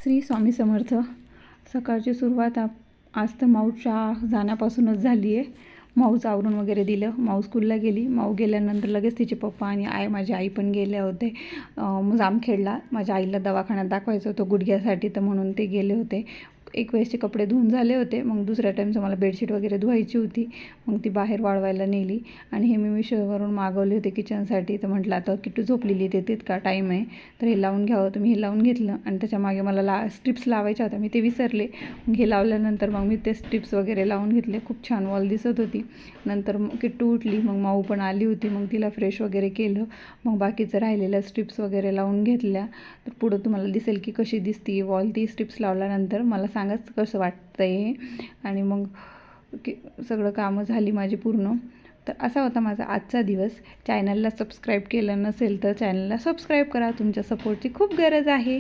श्री स्वामी समर्थ. सकाळची सुरुवात आज तर माऊच्या जाण्यापासूनच झाली आहे. माऊचं आवरून वगैरे दिलं. माऊ स्कूलला गेली. माऊ गेल्यानंतर लगेच तिचे पप्पा आणि माझी आई पण गेले होते जामखेडला. माझ्या आईला दवाखान्यात दाखवायचं होतं गुडघ्यासाठी, तर म्हणून ते गेले होते. एक वेळेसचे कपडे धुवून झाले होते. मग दुसऱ्या टाईमचं मला बेडशीट वगैरे धुवायची होती. मग ती बाहेर वाळवायला नेली आणि हे मी मिशोवरून मागवले होते किचनसाठी. तर म्हटलं आता किट्टू झोपलेली ते तितका टाईम आहे तर हे लावून घ्यावं. तर मी हे लावून घेतलं आणि त्याच्या मागे मला स्ट्रिप्स लावायच्या होत्या, मी ते विसरले. मग हे लावल्यानंतर मग मी ते स्ट्रिप्स वगैरे लावून घेतले. खूप छान वॉल दिसत होती. नंतर किट्टू उठली. मग माऊ पण आली होती. मग तिला फ्रेश वगैरे केलं. मग बाकीचं राहिलेल्या स्ट्रिप्स वगैरे लावून घेतल्या. तर पुढं तुम्हाला दिसेल की कशी दिसती वॉल. ती स्ट्रिप्स लावल्यानंतर मला सांगाच कसं वाटतं आहे. आणि मग सगळं कामं झाली माझी पूर्ण. तर असा होता माझा आजचा दिवस. चॅनलला सबस्क्राईब केलं नसेल तर चॅनलला सबस्क्राईब करा. तुमच्या सपोर्टची खूप गरज आहे.